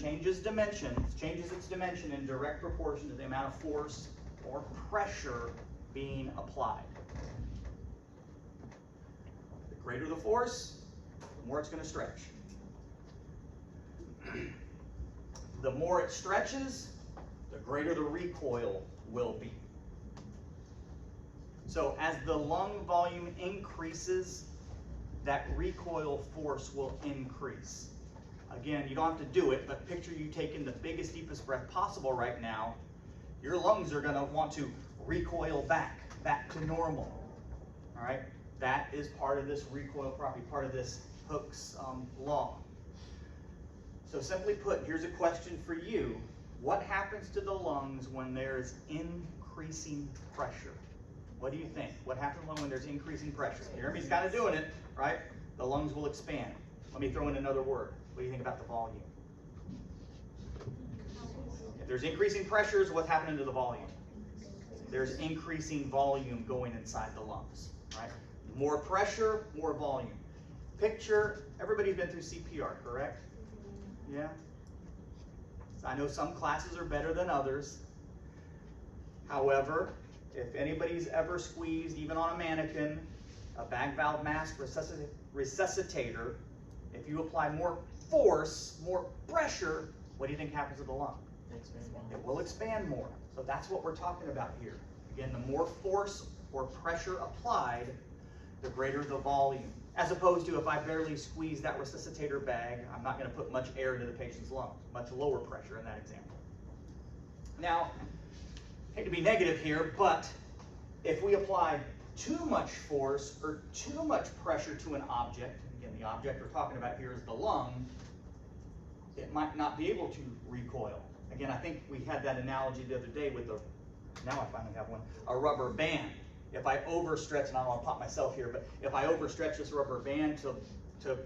changes its dimension in direct proportion to the amount of force or pressure being applied. The greater the force, the more it's going to stretch. The more it stretches, the greater the recoil will be. So as the lung volume increases, that recoil force will increase. Again, you don't have to do it, but picture you taking the biggest, deepest breath possible right now. Your lungs are going to want to recoil back to normal. All right? That is part of this recoil property, part of this Hooke's law. So simply put, here's a question for you. What happens to the lungs when there's increasing pressure? What do you think? What happens when there's increasing pressure? Jeremy's kind of doing it, right? The lungs will expand. Let me throw in another word. What do you think about the volume? If there's increasing pressures, what's happening to the volume? There's increasing volume going inside the lungs, right? More pressure, more volume. Picture, everybody's been through CPR, correct? Yeah? I know some classes are better than others. However, if anybody's ever squeezed, even on a mannequin, a bag valve mask resuscitator, if you apply more force, more pressure, what do you think happens to the lung? It will expand more. So that's what we're talking about here. Again, the more force or pressure applied, the greater the volume. As opposed to if I barely squeeze that resuscitator bag, I'm not going to put much air into the patient's lungs. Much lower pressure in that example. Now, I hate to be negative here, but if we apply too much force or too much pressure to an object, again, the object we're talking about here is the lung, it might not be able to recoil. Again, I think we had that analogy the other day with now I finally have one, a rubber band. If I overstretch, and I don't want to pop myself here, but if I overstretch this rubber band to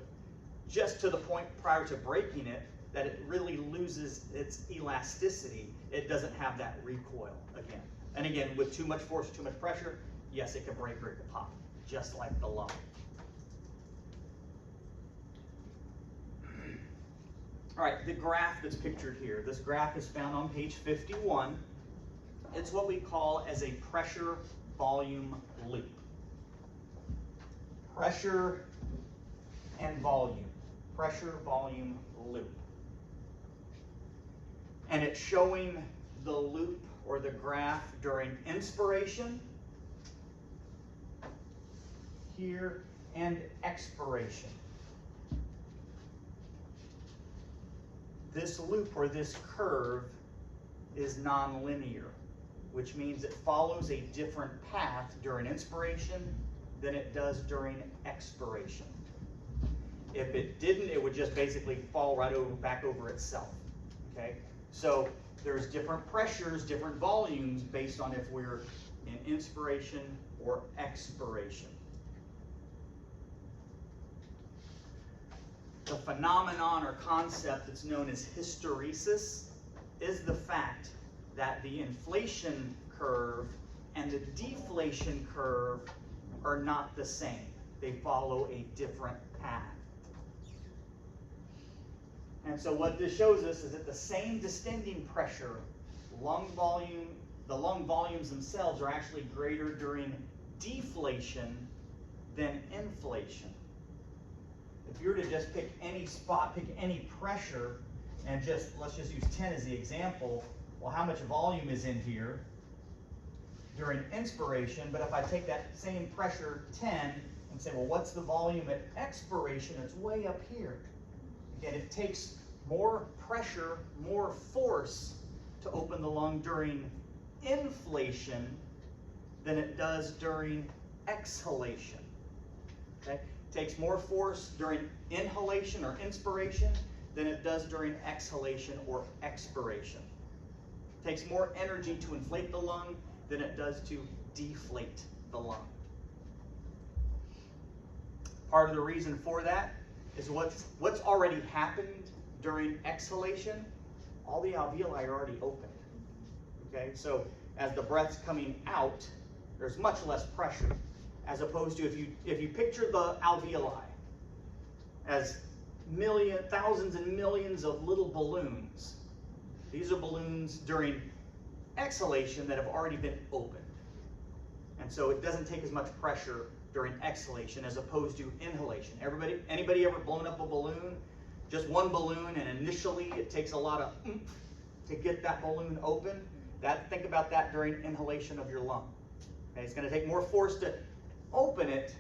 just to the point prior to breaking it, that it really loses its elasticity, it doesn't have that recoil again. And again, with too much force, too much pressure, yes, it can break or it can pop, just like the lung. All right, the graph that's pictured here. This graph is found on page 51. It's what we call as a pressure volume loop. Pressure and volume. Pressure volume loop. And it's showing the loop or the graph during inspiration here and expiration. This loop or this curve is nonlinear, which means it follows a different path during inspiration than it does during expiration. If it didn't, it would just basically fall right back over itself. Okay? So there's different pressures, different volumes based on if we're in inspiration or expiration. The phenomenon or concept that's known as hysteresis is the fact that the inflation curve and the deflation curve are not the same. They follow a different path. And so what this shows us is that the same distending pressure, the lung volumes themselves are actually greater during deflation than inflation. If you were to just pick any spot, pick any pressure, and let's just use 10 as the example, well, how much volume is in here during inspiration? But if I take that same pressure, 10, and say, well, what's the volume at expiration? It's way up here. Again, it takes more pressure, more force to open the lung during inflation than it does during exhalation. Okay? It takes more force during inhalation or inspiration than it does during exhalation or expiration. It takes more energy to inflate the lung than it does to deflate the lung. Part of the reason for that is what's already happened during exhalation. All the alveoli are already opened. Okay, so as the breath's coming out, there's much less pressure, as opposed to if you picture the alveoli as thousands and millions of little balloons. These are balloons during exhalation that have already been opened. And so it doesn't take as much pressure during exhalation as opposed to inhalation. Anybody ever blown up a balloon? Just one balloon, and initially it takes a lot of oomph to get that balloon open. Think about that during inhalation of your lung. Okay, it's going to take more force to open it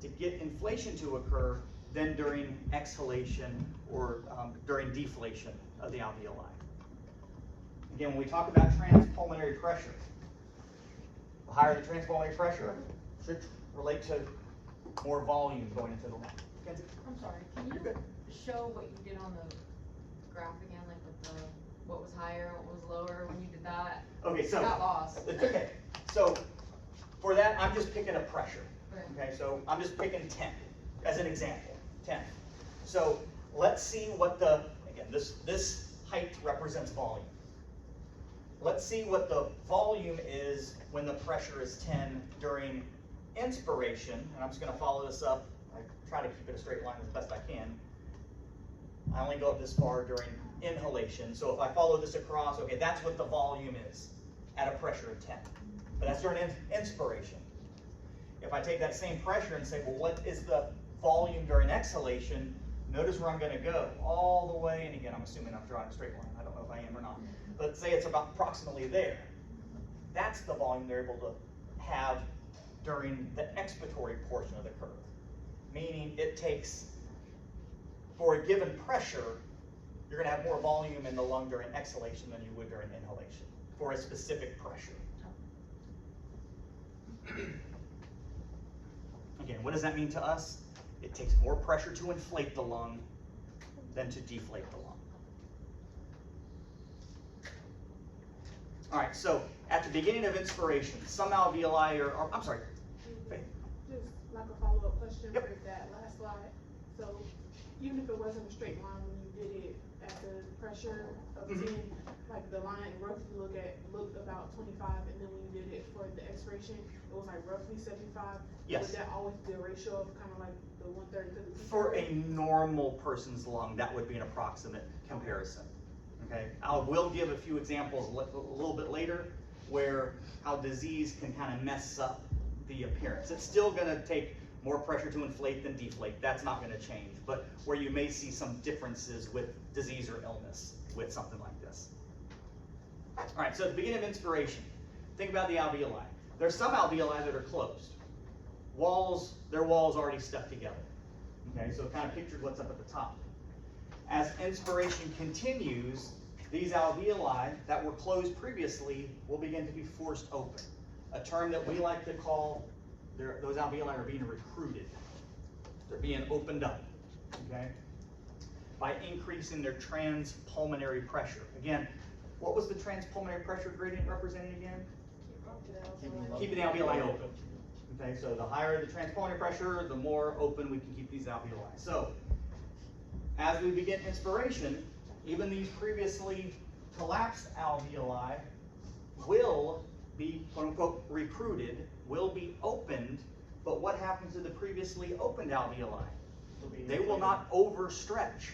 to get inflation to occur than during exhalation or during deflation of the alveoli. Again, when we talk about transpulmonary pressure, the higher the transpulmonary pressure should relate to more volume going into the lung. Kenzie? I'm sorry, can you show what you did on the graph again, like with what was higher, what was lower when you did that? Okay, so I got lost. it's okay. So for that, I'm just picking a pressure. Okay. Okay, so I'm just picking 10 as an example. 10. So let's see what again, this height represents volume. Let's see what the volume is when the pressure is 10 during inspiration. And I'm just going to follow this up. I try to keep it a straight line as best I can. I only go up this far during inhalation. So if I follow this across, okay, that's what the volume is at a pressure of 10. But that's during inspiration. If I take that same pressure and say, well, what is the volume during exhalation? Notice where I'm going to go all the way. And again, I'm assuming I'm drawing a straight line. I don't know if I am or not. But say it's about approximately there. That's the volume they're able to have during the expiratory portion of the curve. Meaning it takes, for a given pressure, you're going to have more volume in the lung during exhalation than you would during inhalation for a specific pressure. Again, what does that mean to us? It takes more pressure to inflate the lung than to deflate the lung. All right, so at the beginning of inspiration, some alveoli are, I'm sorry, Faith. Just like a follow-up question Yep. for that last slide. So even if it wasn't a straight line when you did it at the pressure of 10, like the line roughly looked about 25, and then when you did it for the expiration, it was like roughly 75. Yes. Was that always the ratio of kind of like the 1/3 to the 2/3? For a normal person's lung, that would be an approximate comparison. Okay, I will give a few examples a little bit later where how disease can kind of mess up the appearance. It's still going to take more pressure to inflate than deflate. That's not going to change. But where you may see some differences with disease or illness with something like this. All right, so at the beginning of inspiration, think about the alveoli. There's some alveoli that are closed. Their walls already stuck together. Okay, so kind of pictured what's up at the top. As inspiration continues, these alveoli that were closed previously will begin to be forced open. A term that we like to call, those alveoli are being recruited. They're being opened up, okay? By increasing their transpulmonary pressure. Again, what was the transpulmonary pressure gradient representing again? Keeping the alveoli open. Okay, so the higher the transpulmonary pressure, the more open we can keep these alveoli. So, as we begin inspiration, even these previously collapsed alveoli will be, quote unquote, recruited, will be opened, but what happens to the previously opened alveoli? They will not overstretch,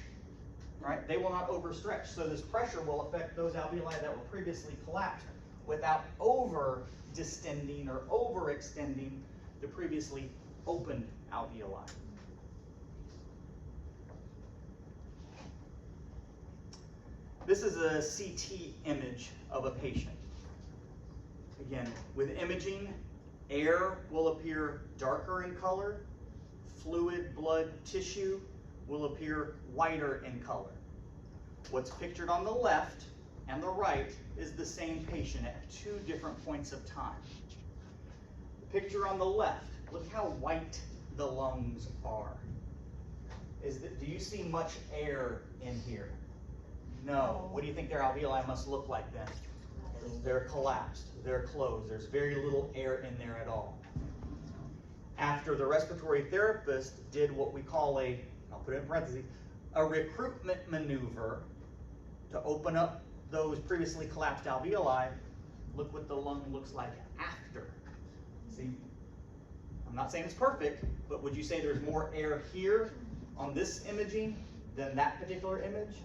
right? They will not overstretch. So this pressure will affect those alveoli that were previously collapsed without over-distending or overextending the previously opened alveoli. This is a CT image of a patient. Again, with imaging, air will appear darker in color, fluid, blood, tissue will appear whiter in color. What's pictured on the left and the right is the same patient at two different points of time. The picture on the left, look how white the lungs are. Do you see much air in here? No. What do you think their alveoli must look like then? They're collapsed, they're closed, there's very little air in there at all. After the respiratory therapist did what we call I'll put it in parentheses, a recruitment maneuver to open up those previously collapsed alveoli, look what the lung looks like after. See, I'm not saying it's perfect, but would you say there's more air here on this imaging than that particular image?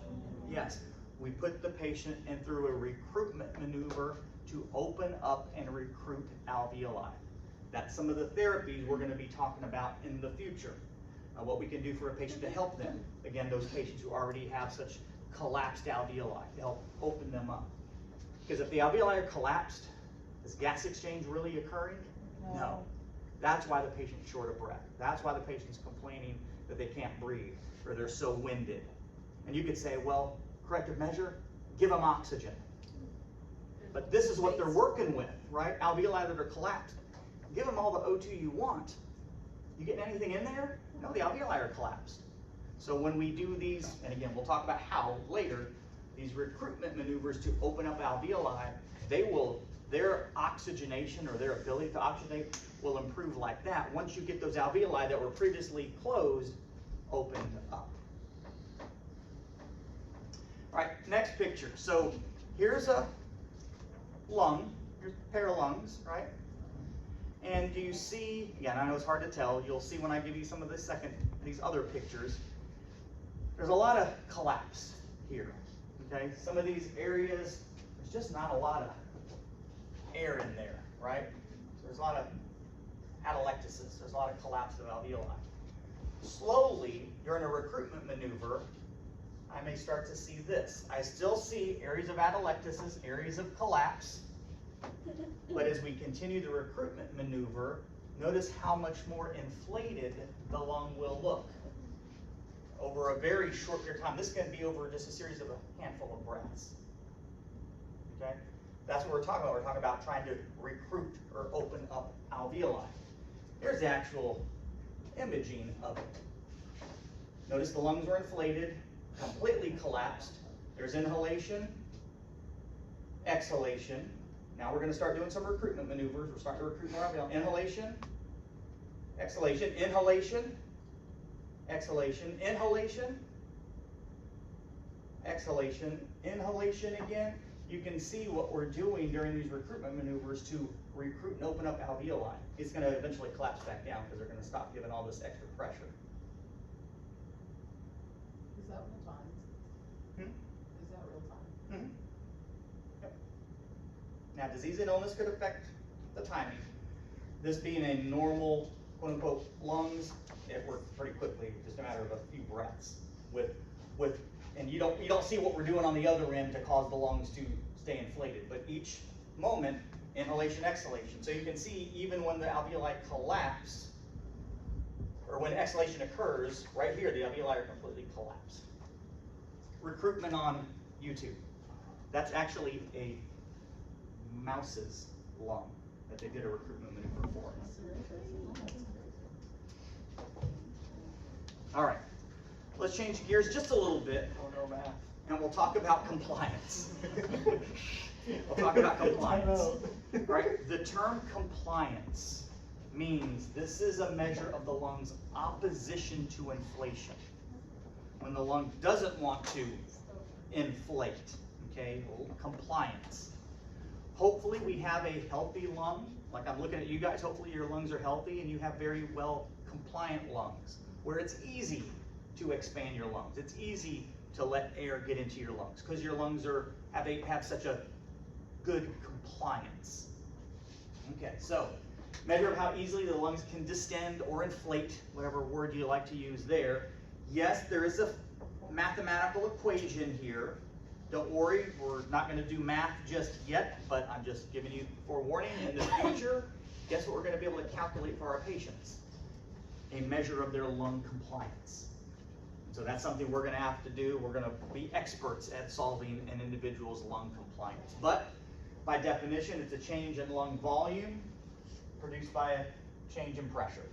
Yes. We put the patient in through a recruitment maneuver to open up and recruit alveoli. That's some of the therapies we're going to be talking about in the future. What we can do for a patient to help them. Again, those patients who already have such collapsed alveoli, to help open them up. Because if the alveoli are collapsed, is gas exchange really occurring? No. That's why the patient's short of breath. That's why the patient's complaining that they can't breathe or they're so winded. And you could say, well, corrective measure, give them oxygen. But this is what they're working with, right? Alveoli that are collapsed. Give them all the O2 you want. You getting anything in there? No, the alveoli are collapsed. So when we do these, and again, we'll talk about how later, these recruitment maneuvers to open up alveoli, their oxygenation or their ability to oxygenate will improve like that once you get those alveoli that were previously closed opened up. All right, next picture. So here's a lung, here's a pair of lungs, right? And do you see, again, I know it's hard to tell, you'll see when I give you some of these other pictures, there's a lot of collapse here, okay? Some of these areas, there's just not a lot of air in there, right? So there's a lot of atelectasis, there's a lot of collapse of alveoli. Slowly, during a recruitment maneuver, I may start to see this. I still see areas of atelectasis, areas of collapse, but as we continue the recruitment maneuver, notice how much more inflated the lung will look over a very short period of time. This can be over just a series of a handful of breaths. Okay? That's what we're talking about. We're talking about trying to recruit or open up alveoli. Here's the actual imaging of it. Notice the lungs were inflated, completely collapsed. There's inhalation, exhalation. Now we're going to start doing some recruitment maneuvers. We're starting to recruit more alveoli. Inhalation, exhalation, inhalation, exhalation, inhalation, exhalation, inhalation again. You can see what we're doing during these recruitment maneuvers to recruit and open up alveoli. It's going to eventually collapse back down because they're going to stop giving all this extra pressure. Is that real time? Is that real time? Mm-hmm. Yep. Now, disease and illness could affect the timing. This being a normal, quote unquote, lungs, it works pretty quickly, just a matter of a few breaths. And you don't see what we're doing on the other end to cause the lungs to stay inflated, but each moment, inhalation, exhalation. So you can see even when the alveoli collapse, or when exhalation occurs, right here, the alveoli are completely collapsed. Recruitment on YouTube. That's actually a mouse's lung that they did a recruitment maneuver for. All right, let's change gears just a little bit, and we'll talk about compliance. We'll talk about compliance. Right? The term compliance means this is a measure of the lung's opposition to inflation. When the lung doesn't want to inflate, okay? Compliance. Hopefully we have a healthy lung. Like I'm looking at you guys, hopefully your lungs are healthy and you have very well compliant lungs, where it's easy to expand your lungs. It's easy to let air get into your lungs because your lungs have such a good compliance. Okay, so measure of how easily the lungs can distend or inflate, whatever word you like to use there. Yes, there is a mathematical equation here. Don't worry, we're not going to do math just yet, but I'm just giving you forewarning. In the future, guess what we're going to be able to calculate for our patients? A measure of their lung compliance. So that's something we're going to have to do. We're going to be experts at solving an individual's lung compliance. But by definition, it's a change in lung volume produced by a change in pressure.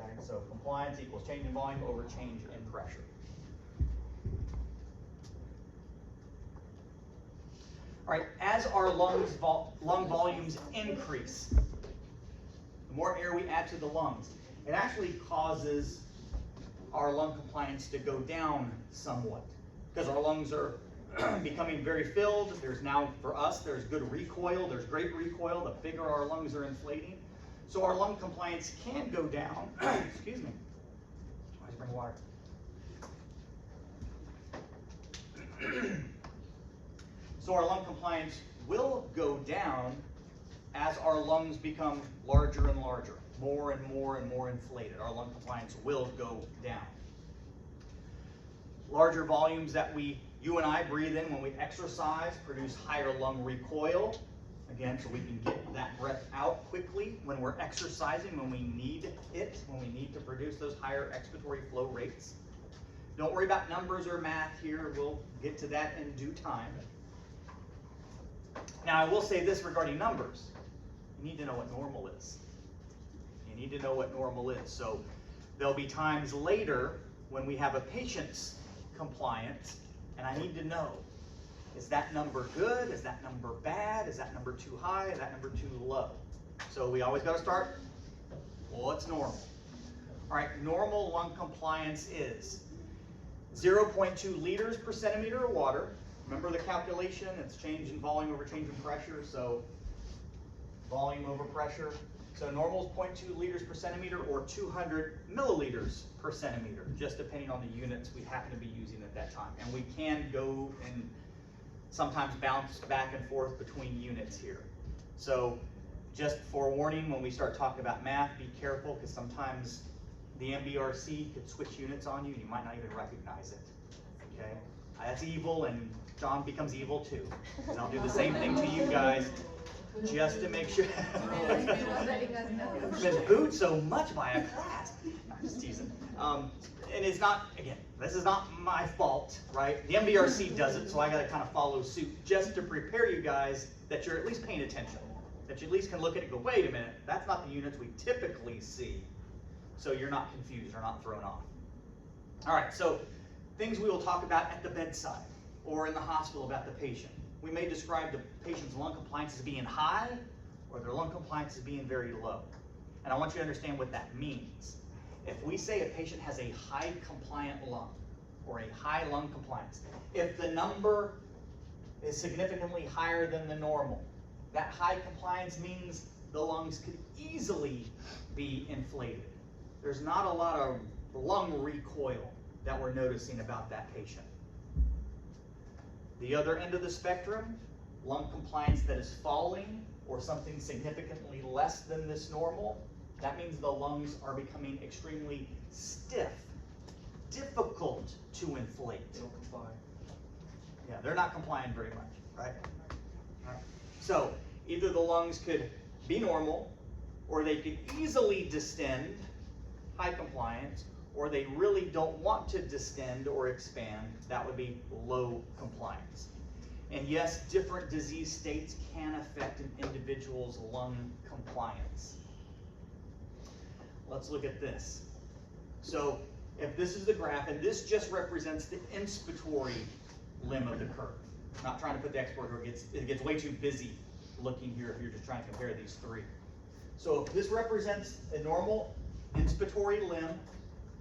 Okay, so compliance equals change in volume over change in pressure. All right, as our lung volumes increase, the more air we add to the lungs, it actually causes our lung compliance to go down somewhat because our lungs are becoming very filled. There's now, for us, there's good recoil. There's great recoil. The bigger our lungs are inflating. So our lung compliance can go down. Excuse me. Always bring water. So our lung compliance will go down as our lungs become larger and larger, more and more and more inflated. Our lung compliance will go down. Larger volumes that you and I breathe in when we exercise produce higher lung recoil. Again, so we can get that breath out quickly when we're exercising, when we need it, when we need to produce those higher expiratory flow rates. Don't worry about numbers or math here. We'll get to that in due time. Now, I will say this regarding numbers. You need to know what normal is. You need to know what normal is. So there'll be times later when we have a patient's compliance, and I need to know, is that number good? Is that number bad? Is that number too high? Is that number too low? So we always got to start, well, what's normal? All right, normal lung compliance is 0.2 liters per centimeter of water. Remember the calculation, it's change in volume over change in pressure, so volume over pressure. So normal is 0.2 liters per centimeter or 200 milliliters per centimeter, just depending on the units we happen to be using at that time. And we can go and sometimes bounce back and forth between units here. So just forewarning, when we start talking about math, be careful, because sometimes the MBRC could switch units on you and you might not even recognize it. Okay? That's evil, and John becomes evil too. And I'll do the same thing to you guys, just to make sure. I've been booed so much by a class. I'm just teasing. And it's not, again, this is not my fault, right? The MBRC does it, so I gotta kind of follow suit just to prepare you guys that you're at least paying attention. That you at least can look at it and go, wait a minute, that's not the units we typically see. So you're not confused or not thrown off. All right, so things we will talk about at the bedside or in the hospital about the patient. We may describe the patient's lung compliance as being high or their lung compliance as being very low. And I want you to understand what that means. If we say a patient has a high compliant lung or a high lung compliance, if the number is significantly higher than the normal, that high compliance means the lungs could easily be inflated. There's not a lot of lung recoil that we're noticing about that patient. The other end of the spectrum, lung compliance that is falling or something significantly less than this normal, that means the lungs are becoming extremely stiff, difficult to inflate. They don't comply. Yeah, they're not complying very much, right? All right. So either the lungs could be normal, or they could easily distend, high compliance, or they really don't want to distend or expand, that would be low compliance. And yes, different disease states can affect an individual's lung compliance. Let's look at this. So if this is the graph, and this just represents the inspiratory limb of the curve. I'm not trying to put the expiratory, it gets way too busy looking here if you're just trying to compare these three. So if this represents a normal inspiratory limb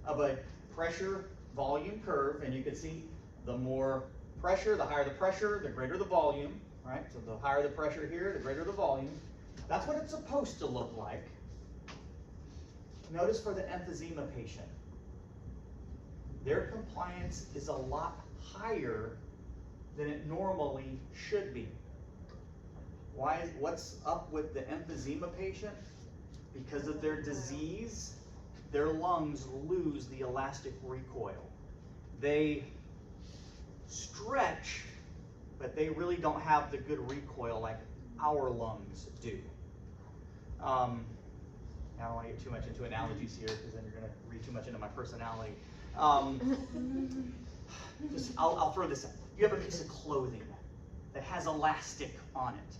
of a pressure volume curve, and you can see the more pressure, the higher the pressure, the greater the volume, right? So the higher the pressure here, the greater the volume. That's what it's supposed to look like. Notice for the emphysema patient, their compliance is a lot higher than it normally should be. What's up with the emphysema patient? Because of their disease, their lungs lose the elastic recoil. They stretch, but they really don't have the good recoil like our lungs do. I don't want to get too much into analogies here, because then you're going to read too much into my personality. I'll throw this out. You have a piece of clothing that has elastic on it,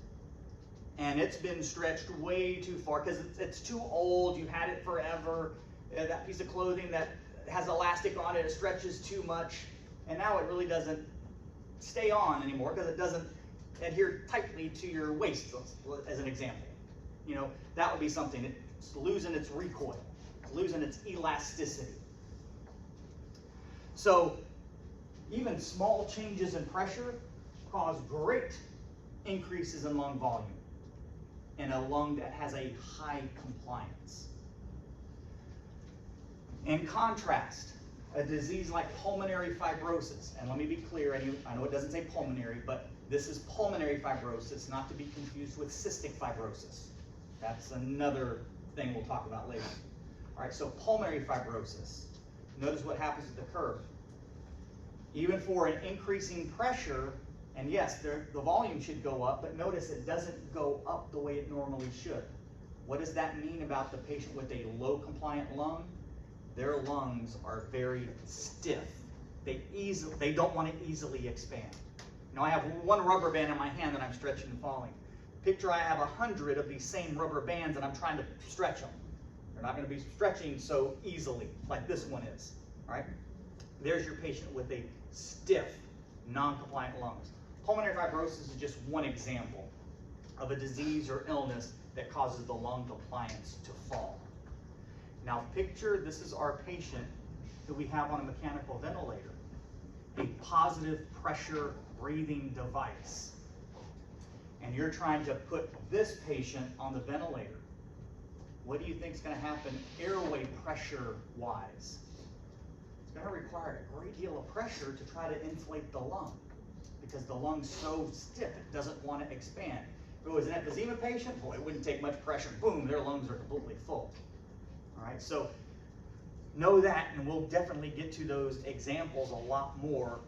and it's been stretched way too far because it's too old, you've had it forever. That piece of clothing that has elastic on it, it stretches too much, and now it really doesn't stay on anymore because it doesn't adhere tightly to your waist, as an example. You know, that would be something. It's losing its recoil, it's losing its elasticity. So even small changes in pressure cause great increases in lung volume in a lung that has a high compliance. In contrast, a disease like pulmonary fibrosis, and let me be clear, I know it doesn't say pulmonary, but this is pulmonary fibrosis, not to be confused with cystic fibrosis. That's another thing we'll talk about later. All right, so pulmonary fibrosis. Notice what happens with the curve. Even for an increasing pressure, and yes, the volume should go up, but notice it doesn't go up the way it normally should. What does that mean about the patient with a low compliant lung? Their lungs are very stiff. They don't want to easily expand. Now I have one rubber band in my hand that I'm stretching and falling. Picture I have 100 of these same rubber bands and I'm trying to stretch them. They're not going to be stretching so easily like this one is. All right? There's your patient with a stiff, non-compliant lungs. Pulmonary fibrosis is just one example of a disease or illness that causes the lung compliance to fall. Now picture this is our patient who we have on a mechanical ventilator, a positive pressure breathing device. And you're trying to put this patient on the ventilator. What do you think is going to happen airway pressure wise? It's going to require a great deal of pressure to try to inflate the lung because the lung's so stiff it doesn't want to expand. If it was an emphysema patient, boy, it wouldn't take much pressure. Boom, their lungs are completely full. All right, so know that, and we'll definitely get to those examples a lot more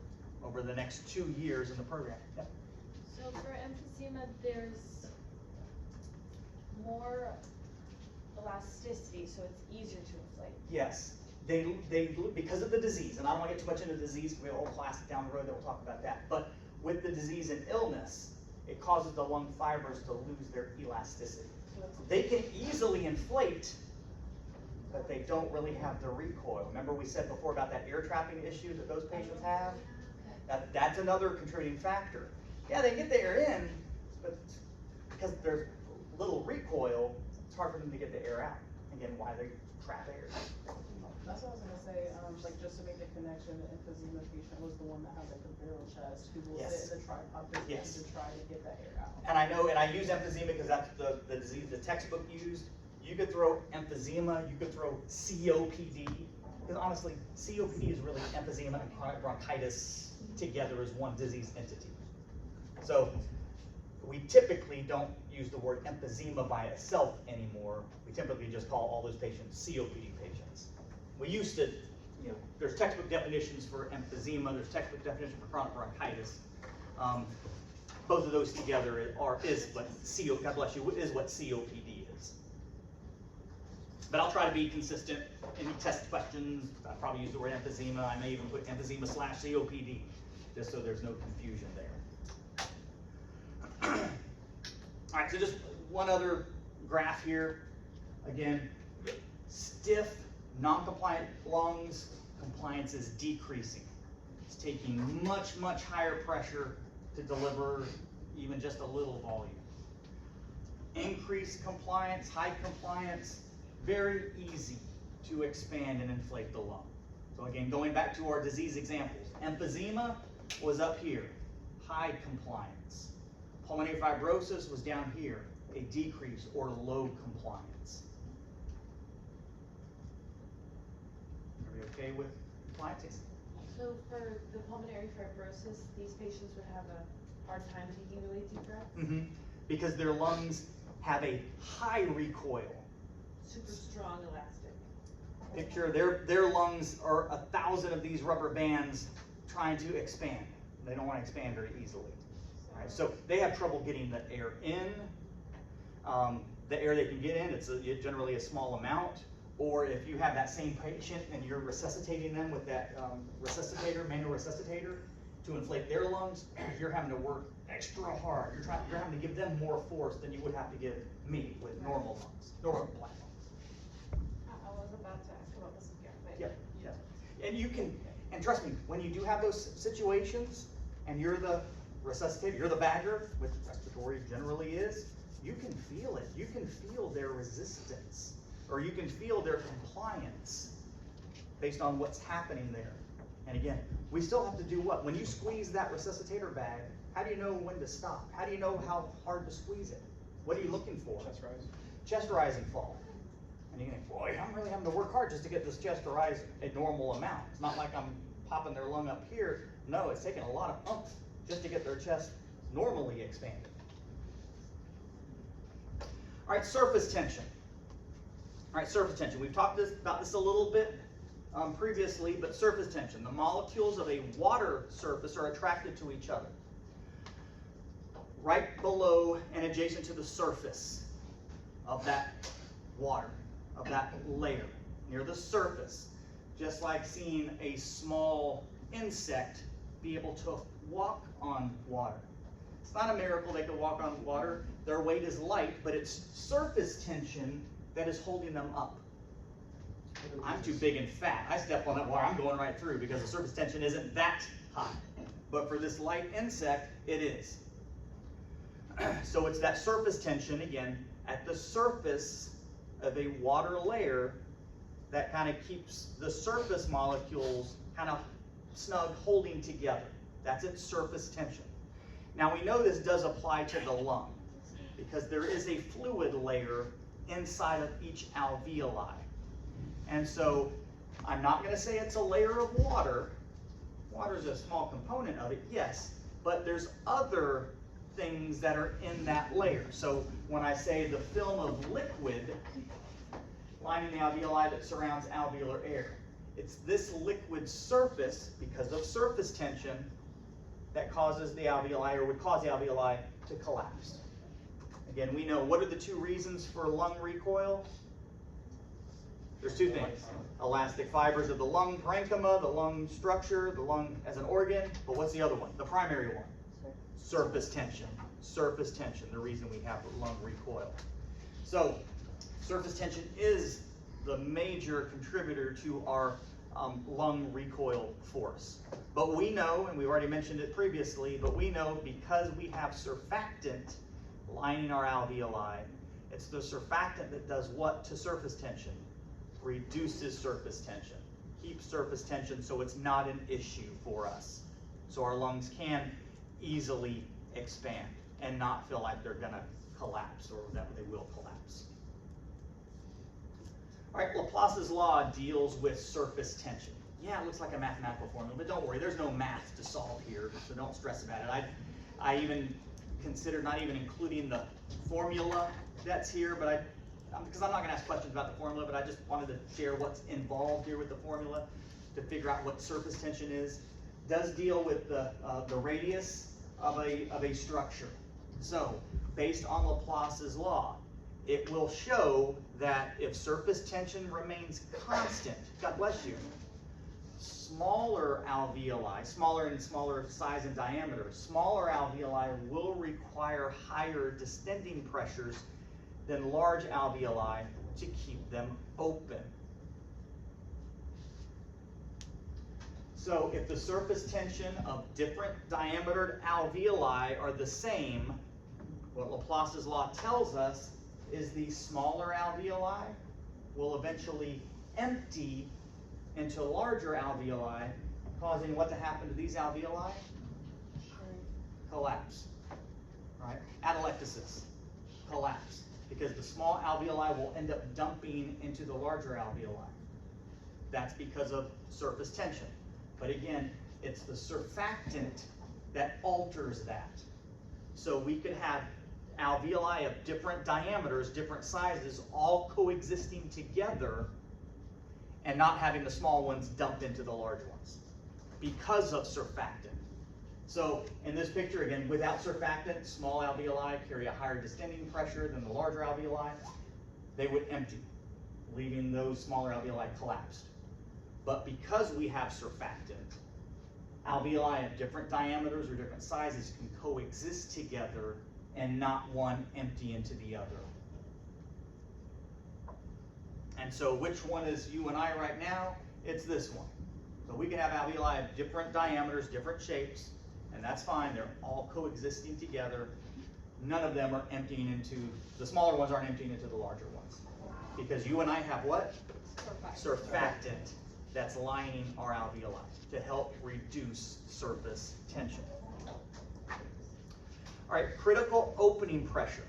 over the next 2 years in the program. Yep. So for emphysema, there's more elasticity, so it's easier to inflate. Yes, they because of the disease, and I don't want to get too much into disease because we have a whole class down the road that will talk about that. But with the disease and illness, it causes the lung fibers to lose their elasticity. They can easily inflate, but they don't really have the recoil. Remember we said before about that air trapping issue that those patients have? That's another contributing factor. Yeah, they get the air in, but because there's little recoil, it's hard for them to get the air out. Again, why they trap air. That's what I was gonna say, like just to make the connection, the emphysema patient was the one that has like the barrel chest, who will Yes. sit in the tripod position Yes. to try to get that air out. And I know, and I use emphysema because that's the disease the textbook used. You could throw emphysema, you could throw COPD, because honestly, COPD is really emphysema and chronic bronchitis together as one disease entity. So we typically don't use the word emphysema by itself anymore. We typically just call all those patients COPD patients. We used to, there's textbook definitions for emphysema, there's textbook definition for chronic bronchitis. Both of those together is what God bless you, is what COPD is. But I'll try to be consistent. Any test questions, I'll probably use the word emphysema. I may even put emphysema/COPD, just so there's no confusion there. All right, so just one other graph here. Again, stiff, non-compliant lungs, compliance is decreasing. It's taking much, much higher pressure to deliver even just a little volume. Increased compliance, high compliance, very easy to expand and inflate the lung. So again, going back to our disease examples, emphysema was up here, high compliance. Pulmonary fibrosis was down here, a decrease or low compliance. Are we okay with compliance? So for the pulmonary fibrosis, these patients would have a hard time taking really deep breaths? Because their lungs have a high recoil. Super strong elastic. Picture their lungs are 1,000 of these rubber bands trying to expand. They don't want to expand very easily. All right, so they have trouble getting the air in. The air they can get in, it's generally a small amount. Or if you have that same patient and you're resuscitating them with that manual resuscitator to inflate their lungs, you're having to work extra hard. You're having to give them more force than you would have to give me with normal lungs, normal compliant lungs. I was about to ask about this again, but. Yep, yep. And you can, and trust me, when you do have those situations and you're the resuscitator, you're the bagger, which respiratory generally is, you can feel it. You can feel their resistance, or you can feel their compliance based on what's happening there. And again, we still have to do what? When you squeeze that resuscitator bag, how do you know when to stop? How do you know how hard to squeeze it? What are you looking for? Chest rising. Chest rising fall. And you think, boy, I'm really having to work hard just to get this chest to rise a normal amount. It's not like I'm popping their lung up here. No, it's taking a lot of oomph just to get their chest normally expanded. All right, surface tension. All right, surface tension. We've talked about this a little bit previously, but surface tension. The molecules of a water surface are attracted to each other. Right below and adjacent to the surface of that water, of that layer, near the surface. Just like seeing a small insect be able to walk on water. It's not a miracle they can walk on water. Their weight is light, but it's surface tension that is holding them up. I'm too big and fat. I step on that water, I'm going right through because the surface tension isn't that high. But for this light insect, it is. So it's that surface tension, again, at the surface of a water layer that kind of keeps the surface molecules kind of snug, holding together. That's its surface tension. Now we know this does apply to the lung because there is a fluid layer inside of each alveoli. And so I'm not going to say it's a layer of water. Water is a small component of it, yes, but there's other things that are in that layer. So when I say the film of liquid lining the alveoli that surrounds alveolar air, it's this liquid surface, because of surface tension, that causes the alveoli, or would cause the alveoli to collapse. Again, we know, what are the two reasons for lung recoil? There's two things. Elastic fibers of the lung parenchyma, the lung structure, the lung as an organ, but what's the other one? The primary one. Surface tension. Surface tension, the reason we have lung recoil. So, surface tension is the major contributor to our lung recoil force. But we know, and we've already mentioned it previously, but we know because we have surfactant lining our alveoli, it's the surfactant that does what to surface tension? Reduces surface tension. Keeps surface tension so it's not an issue for us. So our lungs can easily expand and not feel like they're gonna collapse or that they will collapse. All right, Laplace's law deals with surface tension. Yeah, it looks like a mathematical formula, but don't worry, there's no math to solve here, so don't stress about it. I even considered not even including the formula that's here, but because I'm not going to ask questions about the formula, but I just wanted to share what's involved here with the formula to figure out what surface tension is. It does deal with the radius of a structure. So, based on Laplace's law, it will show that if surface tension remains constant, God bless you, smaller alveoli, smaller and smaller size and diameter, smaller alveoli will require higher distending pressures than large alveoli to keep them open. So if the surface tension of different diametered alveoli are the same, what Laplace's law tells us is these smaller alveoli will eventually empty into larger alveoli, causing what to happen to these alveoli? Collapse. Right? Atelectasis. Collapse. Because the small alveoli will end up dumping into the larger alveoli. That's because of surface tension. But again, it's the surfactant that alters that. So we could have alveoli of different diameters, different sizes, all coexisting together and not having the small ones dump into the large ones because of surfactant. So in this picture, again, without surfactant, small alveoli carry a higher distending pressure than the larger alveoli. They would empty, leaving those smaller alveoli collapsed. But because we have surfactant, alveoli of different diameters or different sizes can coexist together and not one empty into the other. And so which one is you and I right now? It's this one. So we can have alveoli of different diameters, different shapes, and that's fine. They're all coexisting together. None of them are emptying into, the smaller ones aren't emptying into the larger ones. Because you and I have what? Surfactant that's lining our alveoli to help reduce surface tension. All right, critical opening pressure.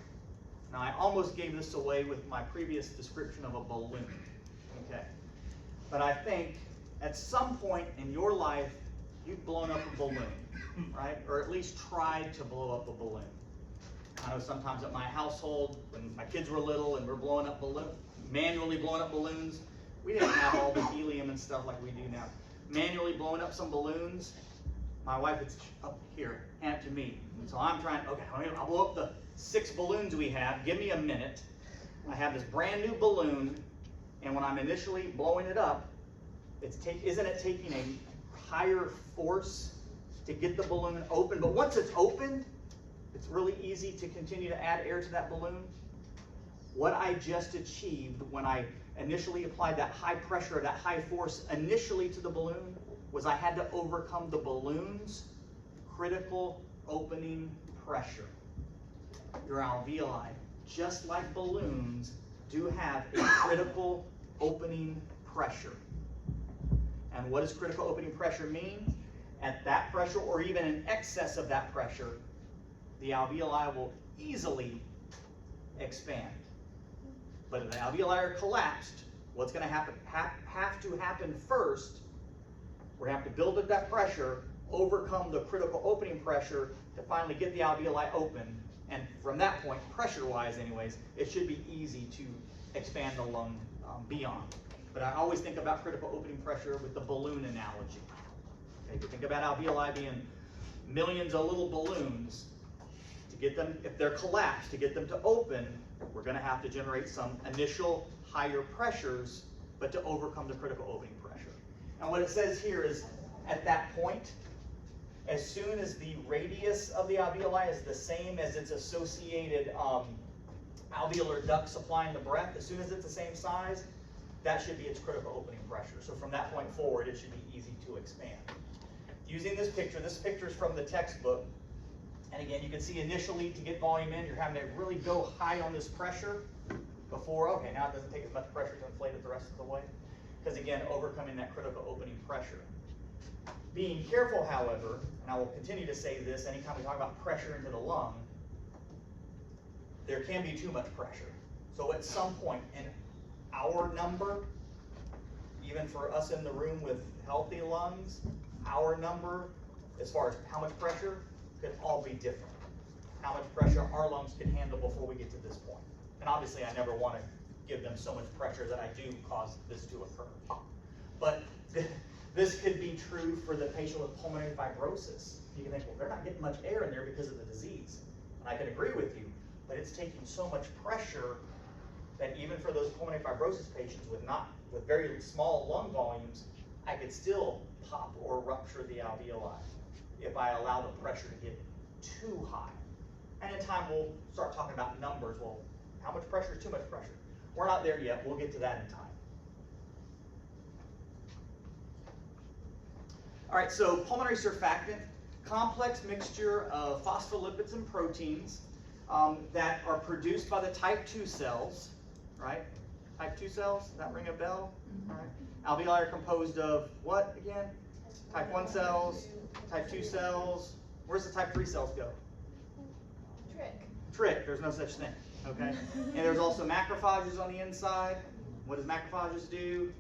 Now, I almost gave this away with my previous description of a balloon, okay? But I think at some point in your life, you've blown up a balloon, right? Or at least tried to blow up a balloon. I know sometimes at my household, when my kids were little and we're blowing up manually blowing up balloons, we didn't have all the helium and stuff like we do now. Manually blowing up some balloons, my wife is up here, hand it to me. And so I'm trying, okay, I'll blow up the 6 balloons we have, give me a minute. I have this brand new balloon, and when I'm initially blowing it up, isn't it taking a higher force to get the balloon open? But once it's opened, it's really easy to continue to add air to that balloon. What I just achieved when I initially applied that high pressure, that high force initially to the balloon, was I had to overcome the balloon's critical opening pressure. Your alveoli, just like balloons, do have a critical opening pressure. And what does critical opening pressure mean? At that pressure, or even in excess of that pressure, the alveoli will easily expand. But if the alveoli are collapsed, what's going to happen? Have to happen first. We have to build up that pressure, overcome the critical opening pressure to finally get the alveoli open. And from that point, pressure-wise anyways, it should be easy to expand the lung beyond. But I always think about critical opening pressure with the balloon analogy. Okay, if you think about alveoli being millions of little balloons, to get them, if they're collapsed, to get them to open, we're going to have to generate some initial higher pressures, but to overcome the critical opening pressure. And what it says here is, at that point, as soon as the radius of the alveoli is the same as its associated alveolar duct supplying the breath, as soon as it's the same size, that should be its critical opening pressure. So from that point forward, it should be easy to expand. Using this picture is from the textbook. And again, you can see initially to get volume in, you're having to really go high on this pressure before, okay, now it doesn't take as much pressure to inflate it the rest of the way. Because again, overcoming that critical opening pressure. Being careful, however, and I will continue to say this anytime we talk about pressure into the lung, there can be too much pressure. So at some point in our number, even for us in the room with healthy lungs, our number, as far as how much pressure, could all be different. How much pressure our lungs can handle before we get to this point. And obviously I never want to give them so much pressure that I do cause this to occur. But this could be true for the patient with pulmonary fibrosis. You can think, well, they're not getting much air in there because of the disease. And I can agree with you, but it's taking so much pressure that even for those pulmonary fibrosis patients with very small lung volumes, I could still pop or rupture the alveoli if I allow the pressure to get too high. And in time, we'll start talking about numbers. Well, how much pressure is too much pressure? We're not there yet. We'll get to that in time. All right, so pulmonary surfactant, complex mixture of phospholipids and proteins that are produced by the type 2 cells, right? Type 2 cells, does that ring a bell? All right. Alveoli are composed of what again? Type 1 cells, type 2 cells. Where's the type 3 cells go? Trick, there's no such thing, okay? And there's also macrophages on the inside. What does macrophages do?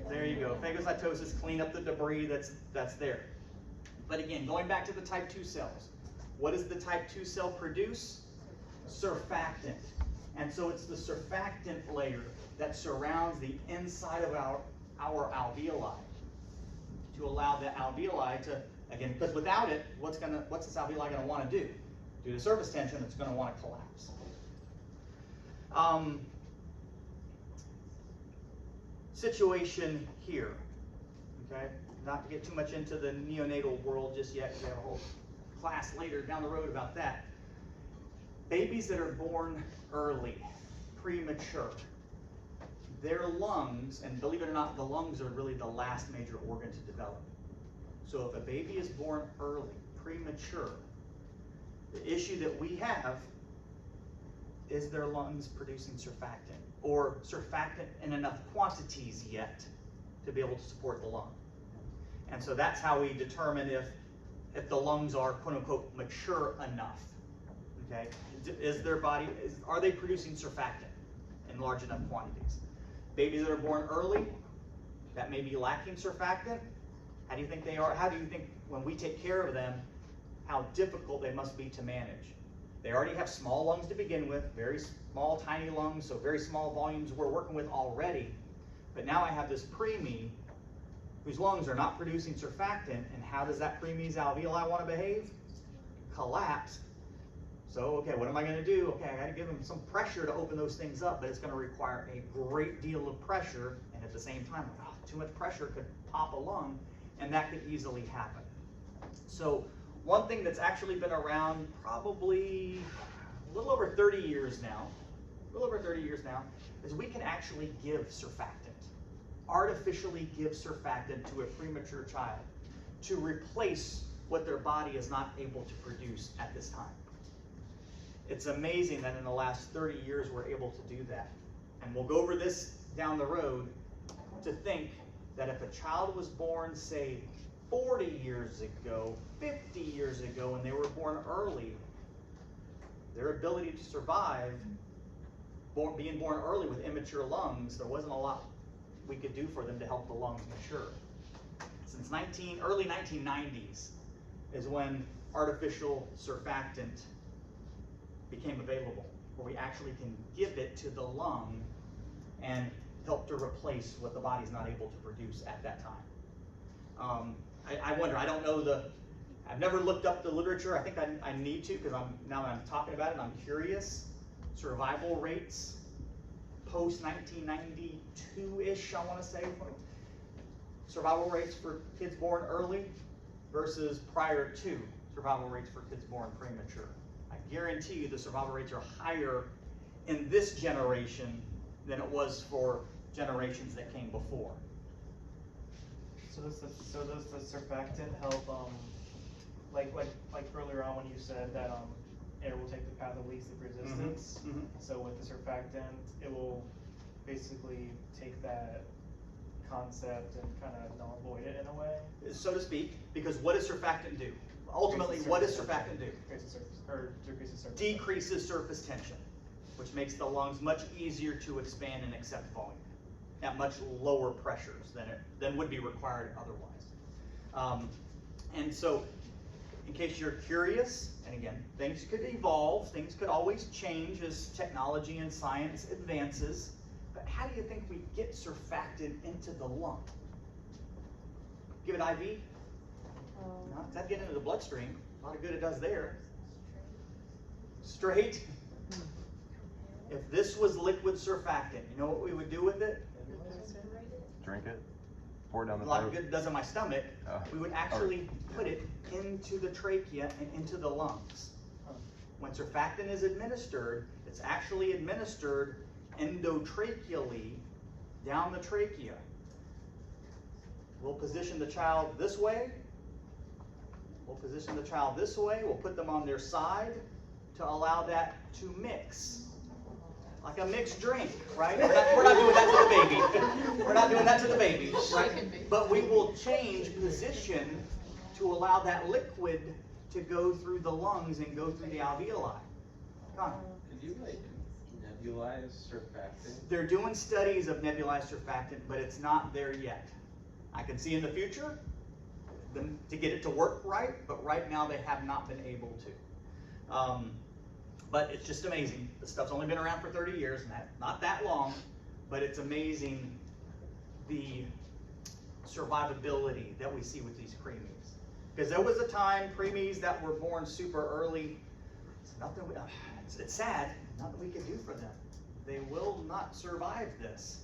There you go, phagocytosis, clean up the debris that's there. But again, going back to the type 2 cells, what does the type 2 cell produce? Surfactant. And so it's the surfactant layer that surrounds the inside of our alveoli to allow the alveoli to, again, because without it, what's this alveoli going to want to do? Due to surface tension, it's going to want to collapse. Situation here, okay? Not to get too much into the neonatal world just yet, we have a whole class later down the road about that. Babies that are born early, premature, their lungs, and believe it or not, the lungs are really the last major organ to develop. So if a baby is born early, premature, the issue that we have is their lungs producing surfactant, or surfactant in enough quantities yet to be able to support the lung. And so that's how we determine if the lungs are quote unquote mature enough. okay? Are they producing surfactant in large enough quantities? Babies that are born early, that may be lacking surfactant. How do you think they are? How do you think when we take care of them, how difficult they must be to manage? They already have small lungs to begin with, very small, tiny lungs, so very small volumes we're working with already. But now I have this preemie whose lungs are not producing surfactant, and how does that preemie's alveoli want to behave? Collapse. So, okay, what am I going to do? Okay, I got to give them some pressure to open those things up, but it's going to require a great deal of pressure, and at the same time, too much pressure could pop a lung, and that could easily happen. So, one thing that's actually been around probably a little over 30 years now, is we can actually give surfactant, artificially give surfactant to a premature child to replace what their body is not able to produce at this time. It's amazing that in the last 30 years we're able to do that. And we'll go over this down the road, to think that if a child was born, say, 40 years ago, 50 years ago, and they were born early, their ability to survive, being born early with immature lungs, there wasn't a lot we could do for them to help the lungs mature. Since early 1990s is when artificial surfactant became available, where we actually can give it to the lung and help to replace what the body's not able to produce at that time. I wonder, I don't know I've never looked up the literature. I think I need to, because now that I'm talking about it, I'm curious. Survival rates post 1992-ish, I want to say. Survival rates for kids born early versus prior to survival rates for kids born premature. I guarantee you the survival rates are higher in this generation than it was for generations that came before. So does the surfactant help, like earlier on when you said that air will take the path of least of resistance? Mm-hmm. So with the surfactant, it will basically take that concept and kind of null and void it in a way? So to speak, because what does surfactant do? Ultimately, what does surfactant do? Decreases surface Decreases surface tension, which makes the lungs much easier to expand and accept volume at much lower pressures than would be required otherwise. And so, in case you're curious, and again, things could evolve, things could always change as technology and science advances, but how do you think we get surfactant into the lung? Give it IV? No, that'd get into the bloodstream. A lot of good it does there. Straight? If this was liquid surfactant, you know what we would do with it? Drink it, pour it down the A lot throat. of good it does in my stomach. We would actually put it into the trachea and into the lungs. When surfactant is administered, it's actually administered endotracheally down the trachea. We'll position the child this way. We'll put them on their side to allow that to mix. Like a mixed drink, right? We're not doing that to the baby. We're not doing that to the baby, right? But we will change position to allow that liquid to go through the lungs and go through the alveoli. Connor. Could you nebulize surfactant? They're doing studies of nebulized surfactant, but it's not there yet. I can see in the future them to get it to work right, but right now they have not been able to. But it's just amazing. This stuff's only been around for 30 years, and not that long, but it's amazing the survivability that we see with these preemies. Because there was a time, preemies that were born super early, it's sad, nothing we can do for them. They will not survive this.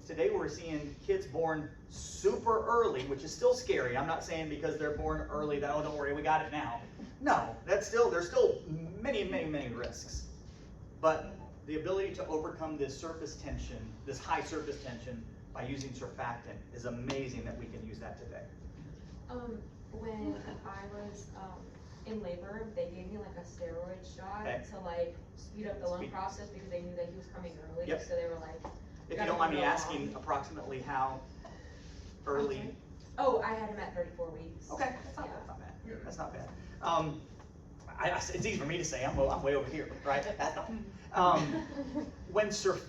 Today we're seeing kids born super early, which is still scary. I'm not saying because they're born early that, oh, don't worry, we got it now. No, there's still many, many, many risks. But the ability to overcome this surface tension, this high surface tension, by using surfactant is amazing that we can use that today. When I was in labor, they gave me like a steroid shot to like speed up the lung process because they knew that he was coming early. Yep. So they were like, If you don't mind me asking, approximately how early? Oh, I had him at 34 weeks. Okay, that's not bad. That's not bad. it's easy for me to say, I'm way over here, right?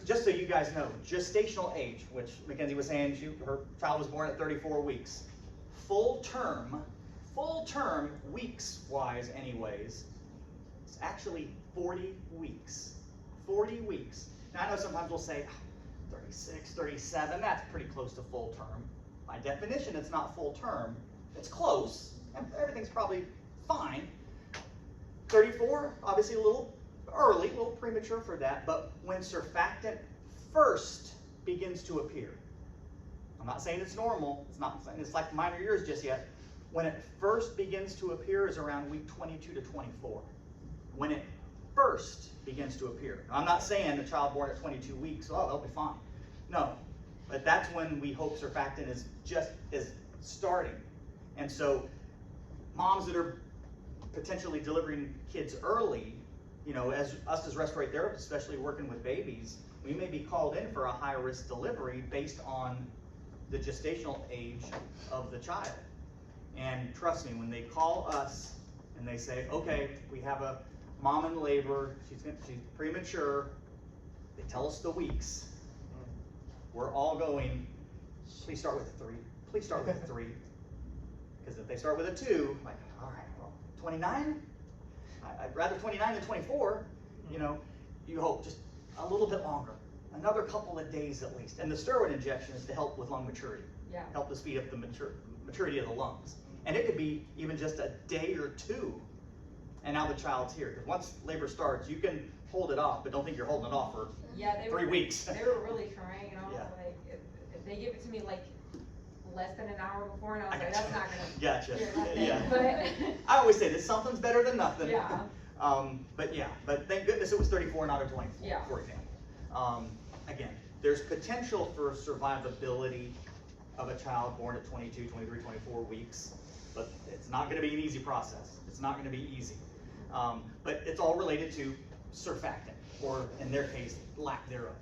Just so you guys know, gestational age, which Mackenzie was saying, her child was born at 34 weeks. Full term, weeks-wise anyways, it's actually 40 weeks. 40 weeks. Now I know sometimes we'll say 36, 37, that's pretty close to full term. By definition, it's not full term. It's close. Everything's probably fine. 34, obviously a little early, a little premature for that, but when surfactant first begins to appear, I'm not saying it's normal, it's not saying it's like minor years just yet. When it first begins to appear is around week 22 to 24. When it first begins to appear. Now, I'm not saying the child born at 22 weeks, oh, they'll be fine. No, but that's when we hope surfactant is starting. And so moms that are potentially delivering kids early, as us as respiratory therapists, especially working with babies, we may be called in for a high risk delivery based on the gestational age of the child. And trust me, when they call us and they say, okay, we have a mom in labor, she's premature, they tell us the weeks, we're all going, please start with a 3, please start with a 3. Because if they start with a 2, like, all right, well, 29? I'd rather 29 than 24. You hope just a little bit longer, another couple of days at least. And the steroid injection is to help with lung maturity, help to speed up the maturity of the lungs. And it could be even just a day or 2, and now the child's here. Because once labor starts, you can hold it off, but don't think you're holding it off for 3 weeks. They were really trying, Yeah. like, if they give it to me like less than an hour before, and I was like, gotcha. that's not gonna Gotcha. do nothing. Yeah. But I always say this, something's better than nothing. Yeah. But thank goodness it was 34, not a 24, Yeah. for example. Again, there's potential for survivability of a child born at 22, 23, 24 weeks, but it's not gonna be an easy process. It's not gonna be easy. But it's all related to surfactant, or in their case, lack thereof.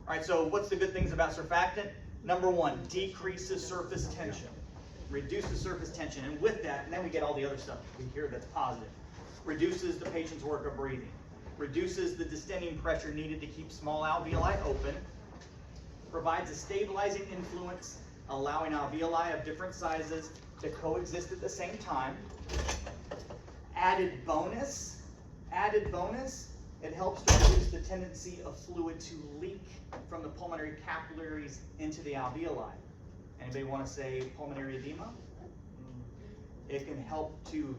All right, so what's the good things about surfactant? Number 1, decreases surface tension, reduces surface tension, and with that, and then we get all the other stuff we hear that's positive. Reduces the patient's work of breathing, reduces the distending pressure needed to keep small alveoli open, provides a stabilizing influence, allowing alveoli of different sizes to coexist at the same time. Added bonus, it helps to reduce the tendency of fluid to leak from the pulmonary capillaries into the alveoli. Anybody want to say pulmonary edema? It can help to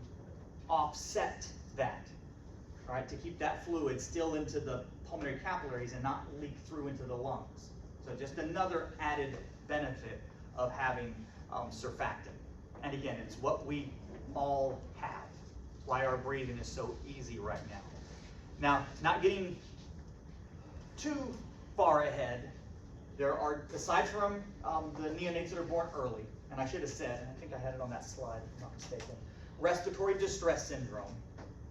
offset that, all right, to keep that fluid still into the pulmonary capillaries and not leak through into the lungs. So just another added benefit of having surfactant. And again, it's what we all have, why our breathing is so easy right now. Now, not getting too far ahead, there are, aside from the neonates that are born early, and I should have said, and I think I had it on that slide, if I'm not mistaken, respiratory distress syndrome.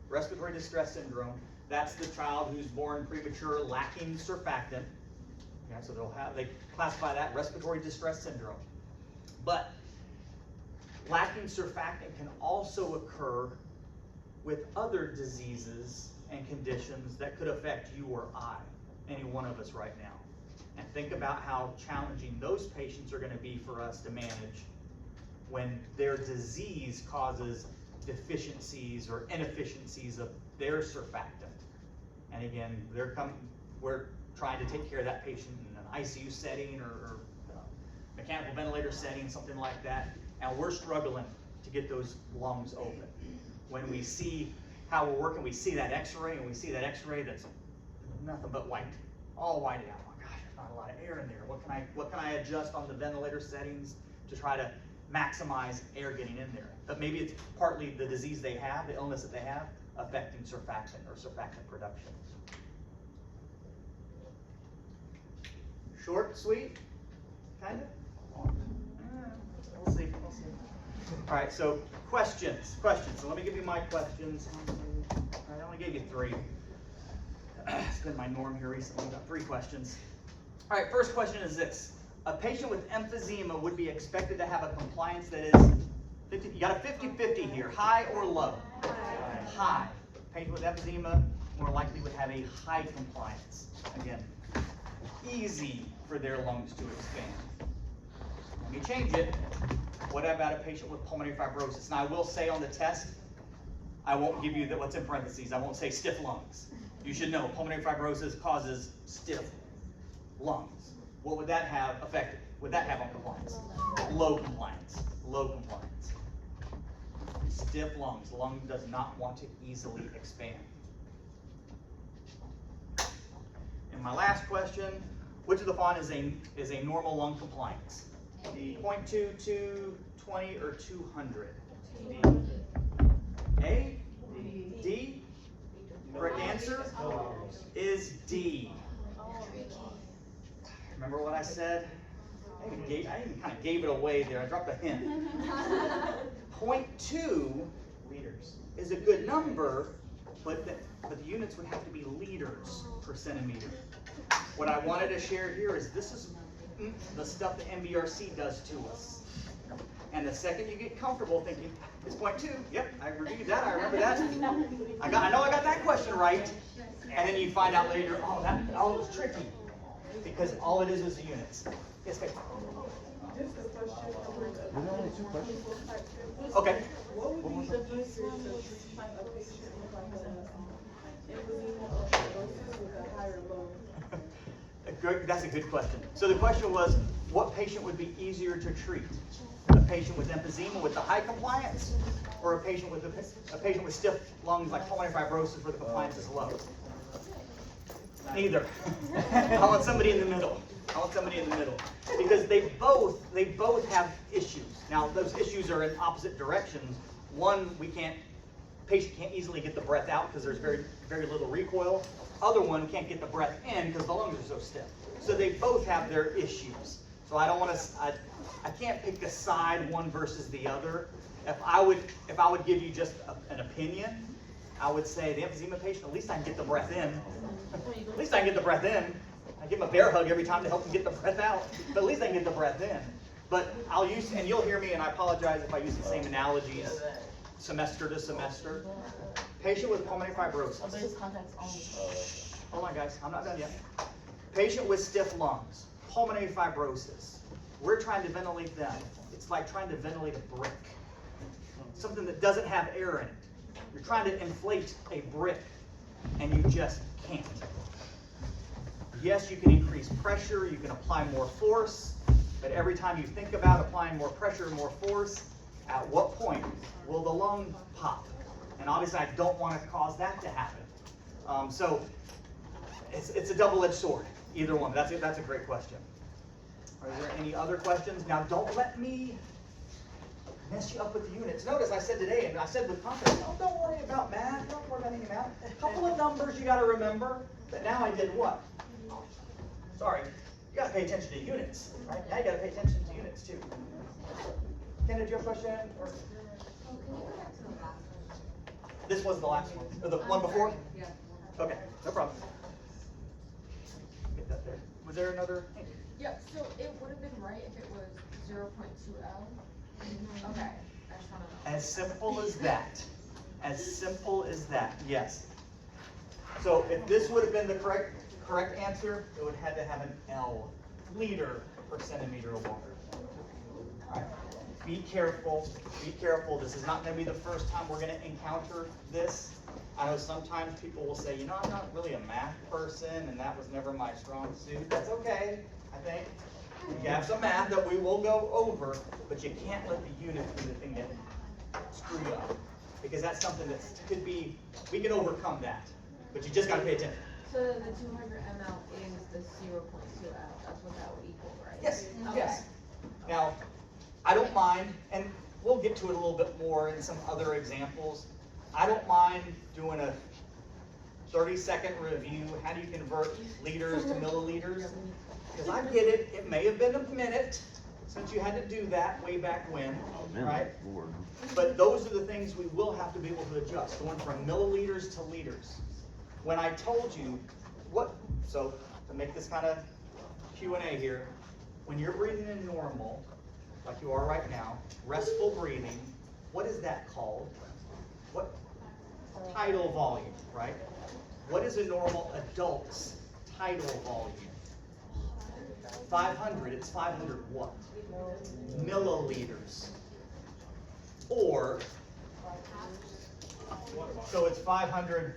Respiratory distress syndrome, that's the child who's born premature, lacking surfactant. Okay, so they classify that respiratory distress syndrome. But lacking surfactant can also occur with other diseases and conditions that could affect you or I, any one of us right now. And think about how challenging those patients are going to be for us to manage when their disease causes deficiencies or inefficiencies of their surfactant. And again, we're trying to take care of that patient in an ICU setting or mechanical ventilator setting, something like that, and we're struggling to get those lungs open. When we see how we're working, we see that x-ray, and we see that x-ray that's nothing but white, all whited out. Oh gosh, there's not a lot of air in there. What can I adjust on the ventilator settings to try to maximize air getting in there? But maybe it's partly the disease they have, the illness that they have, affecting surfactant or surfactant production. Short, sweet, kind of? We'll see. All right, so questions. So let me give you my questions. I only gave you 3. It's been my norm here recently. I've got 3 questions. All right, first question is this. A patient with emphysema would be expected to have a compliance that is You got a 50-50 here, high or low? High. Patient with emphysema more likely would have a high compliance. Again, easy for their lungs to expand. Let me change it. What about a patient with pulmonary fibrosis? Now I will say on the test, I won't give you what's in parentheses. I won't say stiff lungs. You should know pulmonary fibrosis causes stiff lungs. What would that have affected? Would that have on compliance? Low compliance. Low compliance. Stiff lungs. Lung does not want to easily expand. And my last question, which of the following is a normal lung compliance? 0.22, 20, or 200? A? D? Correct answer is D. Remember what I said? I even kind of gave it away there. I dropped a hint. 0.2 liters is a good number, but the units would have to be liters per centimeter. What I wanted to share here is this is the stuff that MBRC does to us. And the second you get comfortable thinking, it's 0.2, yep, I reviewed that, I remember that. I know I got that question right. And then you find out later, it was tricky. Because all it is the units. Yes, ma'am. Just a question. Were there only 2 questions? Okay. What would be the difference of treating a patient with like emphysema or fibrosis with a higher load? That's a good question. So the question was, what patient would be easier to treat? A patient with emphysema with the high compliance, or a patient with stiff lungs like pulmonary fibrosis where the compliance is low? Neither. I want somebody in the middle. Because they both have issues. Now those issues are in opposite directions. One, patient can't easily get the breath out because there's very, very little recoil. Other one can't get the breath in because the lungs are so stiff. So they both have their issues. So I don't want to, I can't pick a side, one versus the other. If I would give you just an opinion, I would say the emphysema patient, at least I can get the breath in. At least I can get the breath in. I give him a bear hug every time to help him get the breath out, but at least I can get the breath in. But and you'll hear me, and I apologize if I use the same analogies semester to semester. Patient with pulmonary fibrosis. Hold on, guys, I'm not done yet. Patient with stiff lungs, pulmonary fibrosis. We're trying to ventilate them. It's like trying to ventilate a brick. Something that doesn't have air in it. You're trying to inflate a brick, and you just can't. Yes, you can increase pressure, you can apply more force, but every time you think about applying more pressure, more force, at what point will the lung pop? And obviously I don't want to cause that to happen. So it's a double-edged sword, either one. That's a great question. Are there any other questions? Now don't let me mess you up with the units. Notice I said today, and I said with confidence, don't worry about math, don't worry about any math. A couple of numbers you got to remember, but now I did what? Sorry, you got to pay attention to units, right? Now you got to pay attention to units too. Ken, did you have a question? Or? Can you go back to the last one? This was the last one, or the one before? Yeah. Okay, no problem. Get that there. Was there another? Yeah, so it would have been right if it was 0.2 L. Okay, I just wanna know. As simple as that. As simple as that, yes. So if this would have been the correct answer, it would have had to have an L, liter per centimeter of water. All right. Be careful, be careful. This is not going to be the first time we're going to encounter this. I know sometimes people will say, I'm not really a math person, and that was never my strong suit. That's okay, I think. You have some math that we will go over, but you can't let the unit be the thing that screw you up. Because that's something that could be, we can overcome that. But you just got to pay attention. So the 200 ml is the 0.2 L. That's what that would equal, right? Yes, Okay. yes. Now, I don't mind, and we'll get to it a little bit more in some other examples. I don't mind doing a 30-second review. How do you convert liters to milliliters? Because I get it. It may have been a minute since you had to do that way back when, right? Lord. But those are the things we will have to be able to adjust, going from milliliters to liters. When I told you so to make this kind of Q&A here, when you're breathing in normal, like you are right now, restful breathing, what is that called? What? Tidal volume, right? What is a normal adult's tidal volume? 500, it's 500 what? Milliliters. Or, so it's 500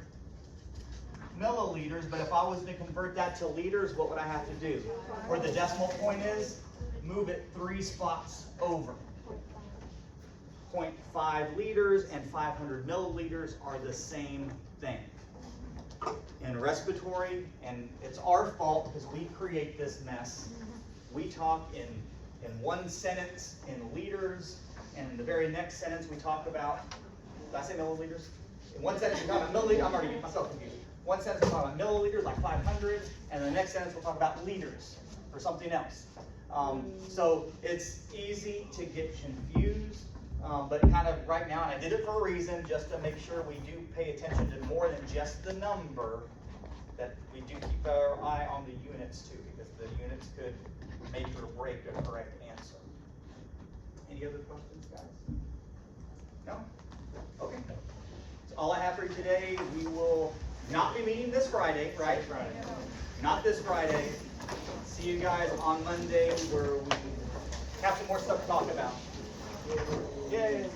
milliliters, but if I was to convert that to liters, what would I have to do? Where the decimal point is, move it 3 spots over. 0.5 liters and 500 milliliters are the same thing. In respiratory, and it's our fault because we create this mess, we talk in one sentence in liters, and in the very next sentence we talk about, did I say milliliters? In one sentence we talk about milliliters, I'm already getting myself confused. One sentence we'll talk about milliliters, like 500, and the next sentence we'll talk about liters, or something else. So it's easy to get confused, but kind of right now, and I did it for a reason, just to make sure we do pay attention to more than just the number, that we do keep our eye on the units too, because the units could make or break a correct answer. Any other questions, guys? No? Okay. That's all I have for you today. We will not be meeting this Friday, right? Friday. Not this Friday. See you guys on Monday where we have some more stuff to talk about. Yay!